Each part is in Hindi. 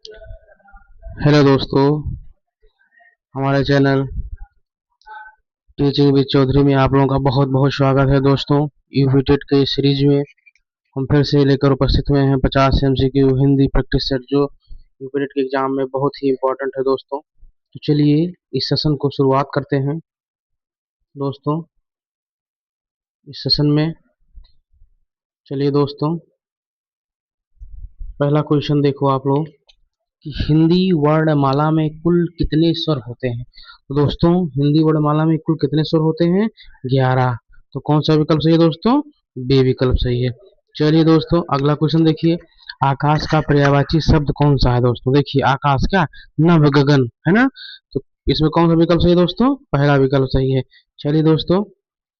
हेलो दोस्तों, हमारे चैनल टीचिंग विद चौधरी में आप लोगों का बहुत बहुत स्वागत है। दोस्तों, यूपीटेट के इस सीरीज में हम फिर से लेकर उपस्थित हुए हैं 50 एमसीक्यू हिंदी प्रैक्टिस सेट, जो यूपीटेट के एग्जाम में बहुत ही इम्पोर्टेंट है दोस्तों। तो चलिए इस सेशन को शुरुआत करते हैं। दोस्तों, इस सेशन में चलिए दोस्तों, पहला क्वेश्चन देखो आप लोग कि हिंदी वर्णमाला में कुल कितने स्वर होते हैं। तो दोस्तों, हिंदी वर्णमाला में कुल कितने स्वर होते हैं? 11। तो कौन सा विकल्प सही है दोस्तों? बी विकल्प सही है। चलिए दोस्तों, अगला क्वेश्चन देखिए। आकाश का पर्यायवाची शब्द कौन सा है? दोस्तों देखिए, आकाश क्या? नभ गगन है ना। तो इसमें कौन सा विकल्प सही है दोस्तों? पहला विकल्प सही है। चलिए दोस्तों,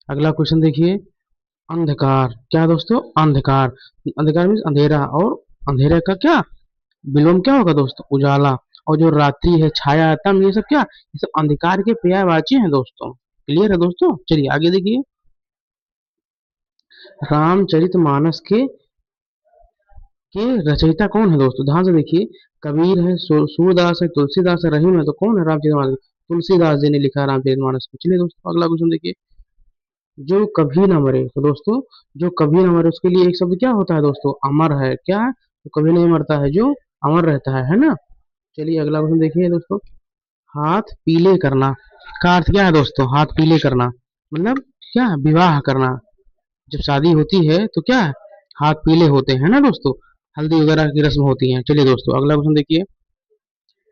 अगला क्वेश्चन देखिए। अंधकार क्या है दोस्तों? अंधकार, अंधकार मीन्स अंधेरा, और अंधेरे का क्या विलोम क्या होगा दोस्तों? उजाला। और जो रात्रि है, छाया, तम, ये सब क्या? ये सब अंधकार के पर्यायवाची हैं दोस्तों। क्लियर है दोस्तों? चलिए आगे देखिए। रामचरितमानस के रचयिता कौन है दोस्तों? ध्यान से देखिए। कबीर है, सूरदास है, तुलसीदास है, रहीम है, तो कौन है रामचरितमानस? तुलसीदास जी ने लिखा है रामचरितमानस को। चलिए दोस्तों, अगला क्वेश्चन देखिए। जो कभी ना मरे, तो दोस्तों जो कभी ना मरे उसके लिए एक शब्द क्या होता है दोस्तों? अमर है। क्या है? तो कभी नहीं मरता है, जो अमर रहता है ना। चलिए अगला क्वेश्चन देखिए दोस्तों। हाथ पीले करना का अर्थ क्या है दोस्तों? हाथ पीले करना मतलब क्या है? विवाह करना। जब शादी होती है तो क्या है? हाथ पीले होते हैं ना दोस्तों। हल्दी वगैरह की रस्म होती है। चलिए दोस्तों, अगला क्वेश्चन देखिए।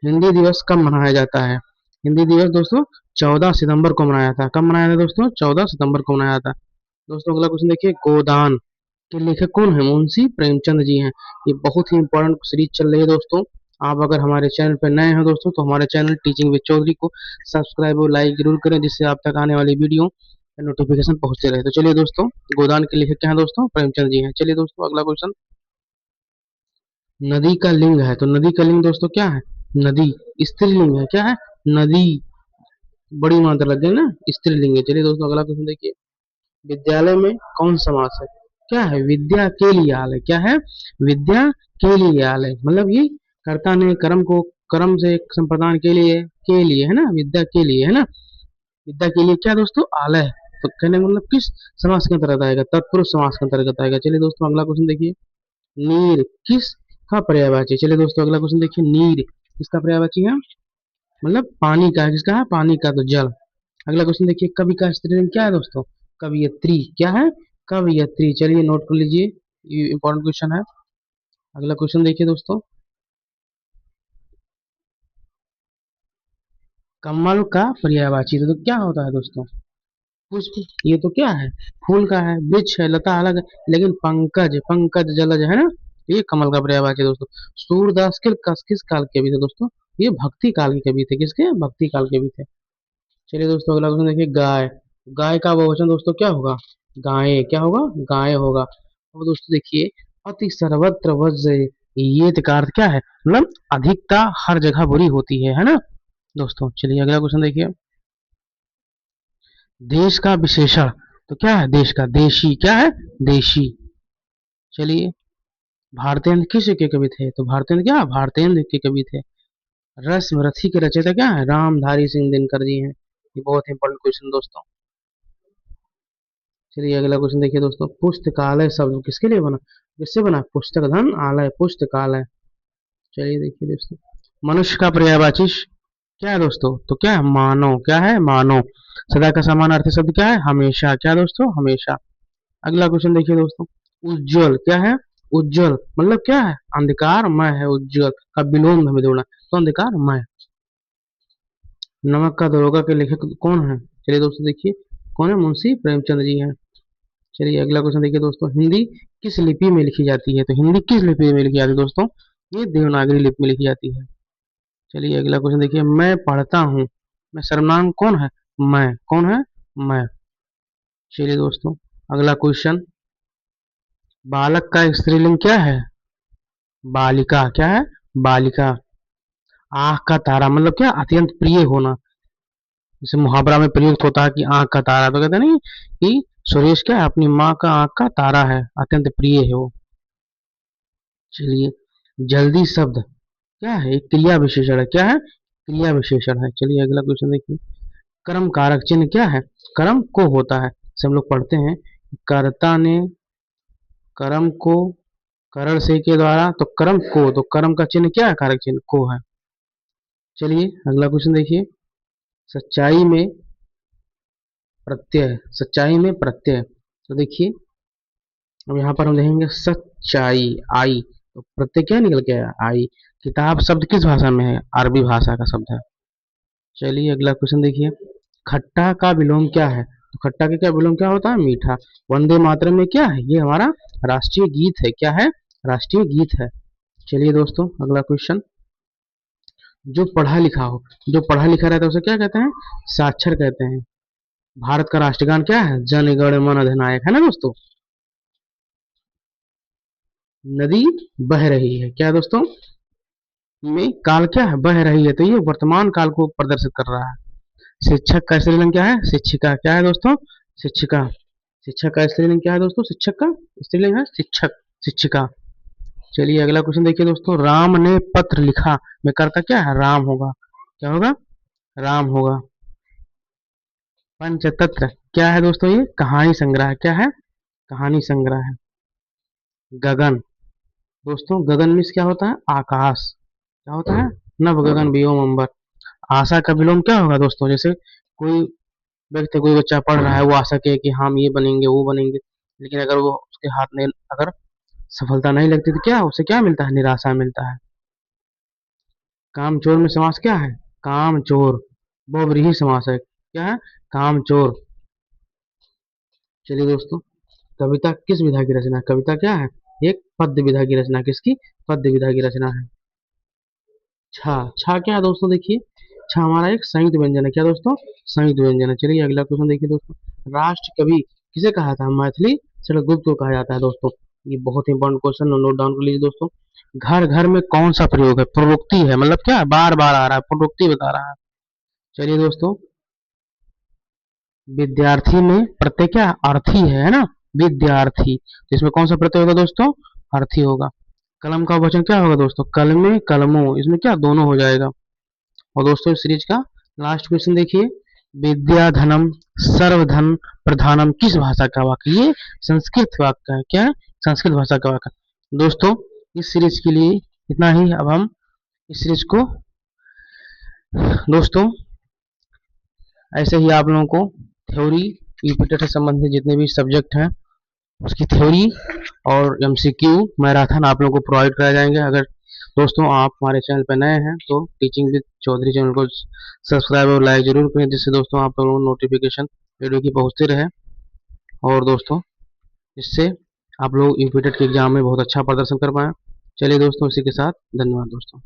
हिंदी दिवस कब मनाया जाता है? हिंदी दिवस दोस्तों 14 सितंबर को मनाया था। कब मनाया था दोस्तों? 14 सितंबर को मनाया था। दोस्तों अगला क्वेश्चन देखिए। गोदान के लेखक कौन है? मुंशी प्रेमचंद जी हैं। ये बहुत ही इंपॉर्टेंट सीरीज चल रही है दोस्तों। आप अगर हमारे चैनल पर नए हैं दोस्तों, तो हमारे चैनल टीचिंग विद चौधरी को सब्सक्राइब और लाइक जरूर करें, जिससे आप तक आने वाली वीडियो नोटिफिकेशन पहुंचते रहे। तो चलिए दोस्तों, गोदान के लेखक क्या है दोस्तों? प्रेमचंद जी हैं। चलिए दोस्तों, अगला क्वेश्चन। नदी का लिंग है, तो नदी का लिंग दोस्तों क्या है? नदी। स्त्रीलिंग है। क्या है? नदी। बड़ी मात्रा लग गई ना, स्त्रीलिंग है। चलिए दोस्तों, अगला क्वेश्चन देखिए। विद्यालय में कौन समास है? क्या है? विद्या के लिए आलय। क्या है? विद्या के लिए आलय, मतलब ये कर्ता ने कर्म को कर्म से संप्रदान के लिए है ना, विद्या के लिए है ना। विद्या के लिए क्या दोस्तों? आलय। तो कहने का मतलब किस समास के अंतर्गत आएगा? तत्पुरुष समास के अंतर्गत आएगा। चलिए दोस्तों, अगला क्वेश्चन देखिए। नीर किस का पर्यायवाची? चलिए दोस्तों, अगला क्वेश्चन देखिए। नीर किसका पर्यायवाची है? मतलब पानी का है। किसका है? पानी का, तो जल। अगला क्वेश्चन देखिए। कवि का स्त्रीलिंग क्या है दोस्तों? कवियत्री। क्या है? कवियत्री। चलिए नोट कर लीजिए, ये इंपॉर्टेंट क्वेश्चन है। अगला क्वेश्चन देखिए दोस्तों। कमल का पर्यायवाची तो क्या होता है दोस्तों? पुष्प। ये तो क्या है? फूल का है। वृक्ष है, लता अलग है, लेकिन पंकज, पंकज जलज है ना। ये कमल का पर्यायवाची है दोस्तों। सूरदास किस काल के कवि थे दोस्तों? ये भक्ति काल के कवि थे। किसके? भक्ति काल के कवि थे। चलिए दोस्तों, अगला क्वेश्चन देखिए। गाय, गाय का बहुवचन दोस्तों क्या होगा? गाय। क्या होगा? गाय होगा। अब दोस्तों देखिए। अति सर्वत्र वज्र, ये का अर्थ क्या है? मतलब अधिकता हर जगह बुरी होती है ना दोस्तों। चलिए अगला क्वेश्चन देखिए। देश का विशेषण तो क्या है? देश का देशी। क्या है? देशी। चलिए, भारतेंद्र किस के कवि थे? तो भारतेंद्र क्या? भारतेंद्र के कवि थे। रस्म रथी के रचयिता क्या है? रामधारी सिंह दिनकर जी हैं। ये बहुत इंपॉर्टेंट क्वेश्चन दोस्तों। चलिए अगला क्वेश्चन देखिए दोस्तों। पुस्तकालय शब्द किसके लिए बना? किससे बना? पुस्तक धन आलय, पुस्तकालय। चलिए देखिए दोस्तों। मनुष्य का पर्यायवाची क्या है दोस्तों? तो क्या है? मानव। क्या है? मानव। सदा का समानार्थी शब्द क्या है? हमेशा। क्या दोस्तों? हमेशा। अगला क्वेश्चन देखिए दोस्तों। उज्जवल क्या है? उज्जवल मतलब क्या है? अंधकारमय है। उज्जवल का विलोम हमें जोड़ना, तो अंधकारमय। नमक का दरोगा के लेखक कौन है? चलिए दोस्तों देखिए। कौन है? मुंशी प्रेमचंद जी हैं। चलिए अगला क्वेश्चन देखिए दोस्तों। हिंदी किस लिपि में लिखी जाती है? तो हिंदी किस लिपि में लिखी जाती है दोस्तों? ये देवनागरी लिपि में लिखी जाती है। चलिए अगला क्वेश्चन देखिए। मैं पढ़ता हूँ मैं सर्वनाम कौन है? मैं। कौन है? मैं। चलिए दोस्तों, अगला क्वेश्चन। बालक का स्त्रीलिंग क्या है? बालिका। क्या है? बालिका। आंख का तारा मतलब क्या? अत्यंत प्रिय होना। जैसे मुहावरा में प्रयुक्त होता है कि आंख का तारा, तो कहते नहीं कि सुरेश क्या है? अपनी माँ का आंख का तारा है, अत्यंत प्रिय है वो। चलिए, जल्दी शब्द क्या है? एक क्रिया विशेषण है। क्या है? क्रिया विशेषण है। चलिए अगला क्वेश्चन देखिए। कर्म कारक चिन्ह क्या है? कर्म को होता है, से हम लोग पढ़ते हैं, कर्ता ने कर्म को करण से के द्वारा, तो कर्म को, तो कर्म का चिन्ह क्या है? कारक चिन्ह को है। चलिए अगला क्वेश्चन देखिए। सच्चाई में प्रत्यय, सच्चाई में प्रत्यय, तो देखिए अब यहाँ पर हम देखेंगे सच्चाई, आई, तो प्रत्यय क्या निकल के आया? आई। किताब शब्द किस भाषा में है? अरबी भाषा का शब्द है। चलिए अगला क्वेश्चन देखिए। खट्टा का विलोम क्या है? तो खट्टा का क्या विलोम क्या होता है? मीठा। वंदे मातरम में क्या है? ये हमारा राष्ट्रीय गीत है। क्या है? राष्ट्रीय गीत है। चलिए दोस्तों अगला क्वेश्चन। जो पढ़ा लिखा हो, जो पढ़ा लिखा रहता है उसे क्या कहते हैं? साक्षर कहते हैं। भारत का राष्ट्रगान क्या है? जन गण मन अधिनायक, है ना दोस्तों? नदी बह रही है, क्या दोस्तों? में काल क्या है? बह रही है, तो ये वर्तमान काल को प्रदर्शित कर रहा है। शिक्षक का स्त्रीलिंग क्या है? शिक्षिका। क्या है दोस्तों? शिक्षिका। शिक्षक का स्त्रीलिंग क्या है दोस्तों? शिक्षक का स्त्रीलिंग है शिक्षक, शिक्षिका। चलिए अगला क्वेश्चन देखिए दोस्तों। राम ने पत्र लिखा में करता क्या है? राम होगा। क्या होगा? राम होगा। पंचतंत्र क्या है दोस्तों? ये कहानी संग्रह। क्या है? कहानी संग्रह है। गगन, दोस्तों गगन मीन्स क्या होता है? आकाश। क्या होता है? नभ गगन व्योम अंबर। आशा का विलोम क्या होगा दोस्तों? जैसे कोई व्यक्ति, कोई बच्चा पढ़ रहा है, वो आशा के कि हम ये बनेंगे वो बनेंगे, लेकिन अगर वो उसके हाथ में अगर सफलता नहीं लगती तो क्या उसे क्या मिलता है? निराशा मिलता है। कामचोर में समास क्या है? कामचोर, बहुव्रीहि समास है। क्या है? कामचोर। चलिए दोस्तों, कविता किस विधा की रचना है? कविता क्या है? एक पद्य विधा की रचना। किसकी? पद्य विधा की रचना है। छा, छा क्या है दोस्तों? देखिए छा हमारा एक संयुक्त व्यंजन है। क्या दोस्तों? संयुक्त व्यंजन है। चलिए अगला क्वेश्चन देखिए दोस्तों। राष्ट्र कवि किसे कहा था? मैथिली शरद गुप्त को कहा जाता है दोस्तों। ये बहुत इंपॉर्टेंट क्वेश्चन, नोट डाउन कर लीजिए दोस्तों। घर घर में कौन सा प्रयोग है? प्रवृत्ति है, मतलब क्या है? बार बार आ रहा है, प्रवृत्ति बता रहा है। चलिए दोस्तों, विद्यार्थी में प्रत्यय क्या? अर्थी है ना? विद्यार्थी, तो इसमें कौन सा प्रत्यय होगा दोस्तों? अर्थी होगा। कलम का वचन क्या होगा दोस्तों? कलमे कलमों, इसमें क्या दोनों हो जाएगा। और दोस्तों इस सीरीज का लास्ट क्वेश्चन देखिए। विद्याधनम सर्वधन प्रधानम किस भाषा का वाक्य? ये संस्कृत वाक्य है। क्या है? संस्कृत भाषा का वाक्य। दोस्तों इस सीरीज के लिए इतना ही। अब हम इस सीरीज को दोस्तों ऐसे ही आप लोगों को थ्योरी, यूपिटर से संबंधित जितने भी सब्जेक्ट हैं उसकी थ्योरी और एमसीक्यू मैराथन आप लोगों को प्रोवाइड कराए जाएंगे। अगर दोस्तों आप हमारे चैनल पर नए हैं तो टीचिंग विद चौधरी चैनल को सब्सक्राइब और लाइक जरूर करें, जिससे दोस्तों आप लोगों को नोटिफिकेशन वीडियो की पहुंचती रहे। और दोस्तों इससे आप लोग यूपीटेट के एग्जाम में बहुत अच्छा प्रदर्शन कर पाएँ। चलिए दोस्तों इसी के साथ धन्यवाद दोस्तों।